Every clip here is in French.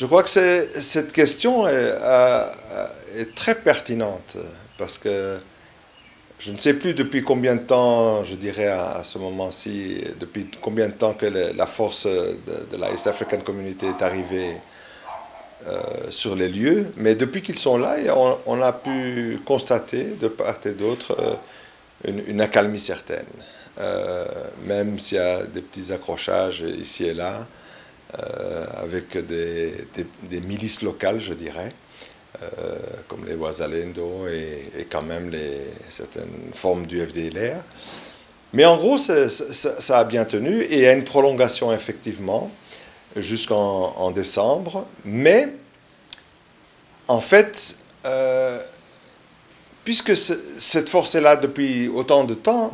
Je crois que cette question est très pertinente parce que je ne sais plus depuis combien de temps, je dirais à ce moment-ci, depuis combien de temps que la force de la East African Community est arrivée sur les lieux, mais depuis qu'ils sont là, on a pu constater de part et d'autre une accalmie certaine. Même s'il y a des petits accrochages ici et là, avec des milices locales, je dirais, comme les Wazalendo et quand même certaines formes du FDLR. Mais en gros, ça a bien tenu et il y a une prolongation effectivement jusqu'en décembre. Mais en fait, puisque cette force est là depuis autant de temps,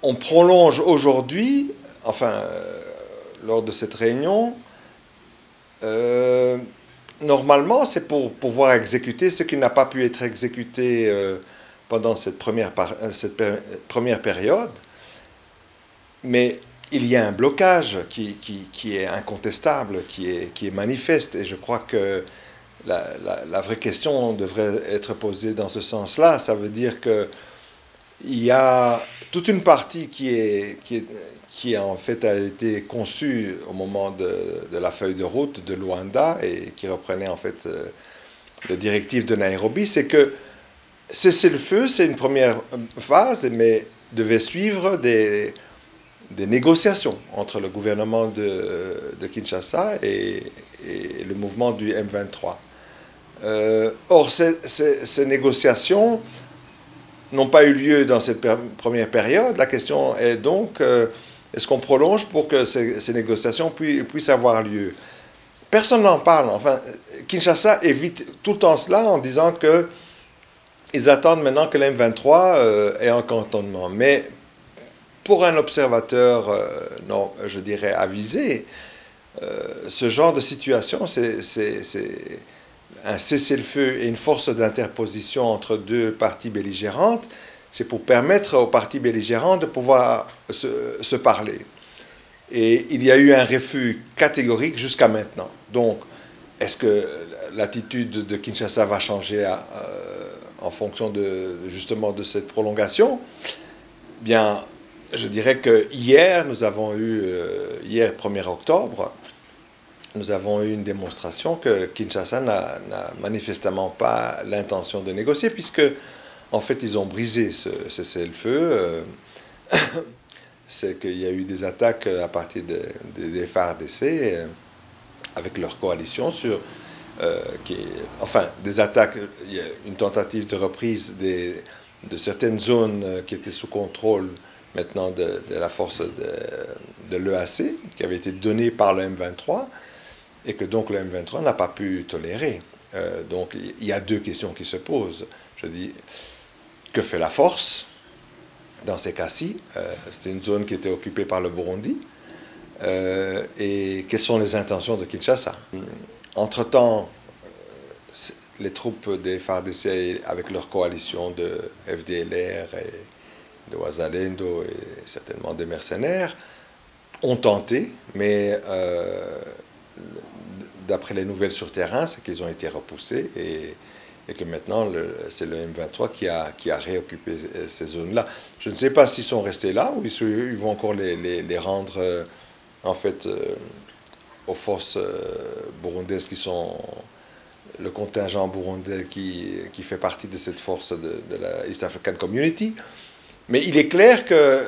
on prolonge aujourd'hui, enfin, lors de cette réunion, normalement, c'est pour pouvoir exécuter ce qui n'a pas pu être exécuté pendant cette première période. Mais il y a un blocage qui est incontestable, qui est manifeste. Et je crois que la vraie question devrait être posée dans ce sens-là. Ça veut dire que il y a toute une partie qui en fait a été conçue au moment de la feuille de route de Luanda et qui reprenait en fait les directives de Nairobi, c'est que cesser le feu, c'est une première phase, mais devait suivre des négociations entre le gouvernement de Kinshasa et le mouvement du M23. Or, ces négociations n'ont pas eu lieu dans cette première période. La question est donc, est-ce qu'on prolonge pour que ces négociations puissent avoir lieu? Personne n'en parle. Enfin, Kinshasa évite tout le temps cela en disant qu'ils attendent maintenant que l'M23 ait un cantonnement. Mais pour un observateur, non, je dirais avisé, ce genre de situation, c'est un cessez-le-feu et une force d'interposition entre deux parties belligérantes, c'est pour permettre aux parties belligérantes de pouvoir se parler. Et il y a eu un refus catégorique jusqu'à maintenant. Donc, est-ce que l'attitude de Kinshasa va changer en fonction justement de cette prolongation? Bien, je dirais que hier, nous avons eu, hier 1er octobre, nous avons eu une démonstration que Kinshasa n'a manifestement pas l'intention de négocier, puisque, en fait, ils ont brisé ce cessez-le-feu. C'est qu'il y a eu des attaques à partir des FARDC avec leur coalition sur... enfin, des attaques, il y a une tentative de reprise de certaines zones qui étaient sous contrôle maintenant de la force de l'EAC, qui avait été donnée par le M23, et que donc le M23 n'a pas pu tolérer. Donc il y a deux questions qui se posent. Je dis, que fait la force dans ces cas-ci? C'était une zone qui était occupée par le Burundi. Et quelles sont les intentions de Kinshasa? Entre-temps, les troupes des FARDC, avec leur coalition de FDLR et de Wazalendo et certainement des mercenaires, ont tenté, mais d'après les nouvelles sur terrain, c'est qu'ils ont été repoussés et que maintenant c'est le M23 qui a réoccupé ces zones-là. Je ne sais pas s'ils sont restés là ou ils vont encore les rendre en fait aux forces burundaises qui sont le contingent burundais qui fait partie de cette force de la East African Community. Mais il est clair que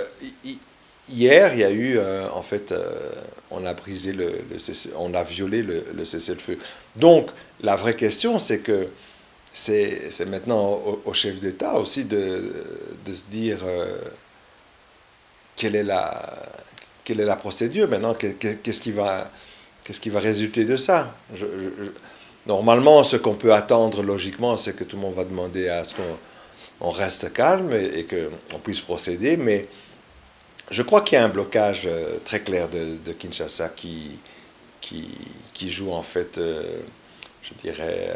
hier, il y a eu, en fait, on a brisé on a violé le cessez-le-feu. Donc, la vraie question, c'est que c'est maintenant au chef d'État aussi de se dire quelle est la procédure maintenant, qu'est-ce qui va résulter de ça. Normalement, ce qu'on peut attendre logiquement, c'est que tout le monde va demander à ce qu'on reste calme et qu'on puisse procéder, mais je crois qu'il y a un blocage très clair de Kinshasa qui joue en fait, je dirais,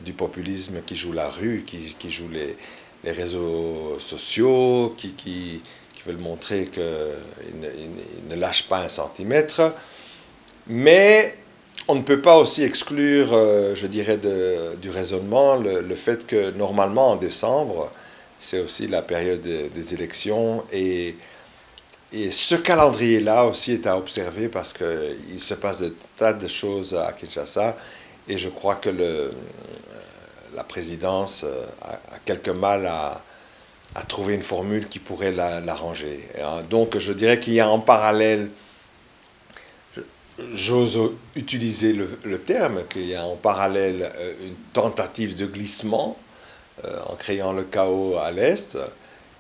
du populisme, qui joue la rue, qui joue les réseaux sociaux, qui veulent montrer qu'ils ne lâchent pas un centimètre. Mais on ne peut pas aussi exclure, je dirais, du raisonnement le fait que normalement en décembre, c'est aussi la période des élections et ce calendrier-là aussi est à observer parce qu'il se passe de tas de choses à Kinshasa et je crois que la présidence a quelque mal à trouver une formule qui pourrait l'arranger. Donc je dirais qu'il y a en parallèle, j'ose utiliser le terme, qu'il y a en parallèle une tentative de glissement en créant le chaos à l'Est,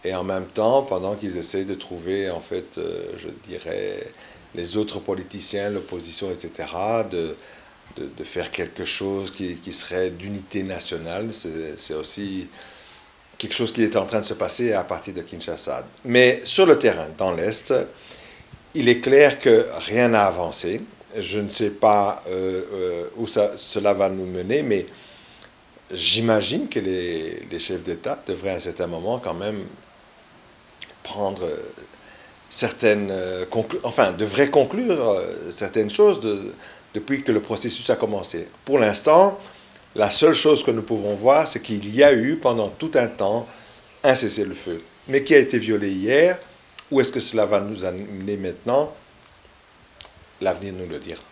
et en même temps, pendant qu'ils essayent de trouver, en fait, je dirais, les autres politiciens, l'opposition, etc., de faire quelque chose qui serait d'unité nationale. C'est aussi quelque chose qui est en train de se passer à partir de Kinshasa. Mais sur le terrain, dans l'Est, il est clair que rien n'a avancé. Je ne sais pas où cela va nous mener, mais j'imagine que les chefs d'État devraient à un certain moment quand même prendre certaines enfin devraient conclure certaines choses depuis que le processus a commencé. Pour l'instant, la seule chose que nous pouvons voir, c'est qu'il y a eu pendant tout un temps un cessez-le-feu, mais qui a été violé hier. Où est-ce que cela va nous amener maintenant? L'avenir nous le dira.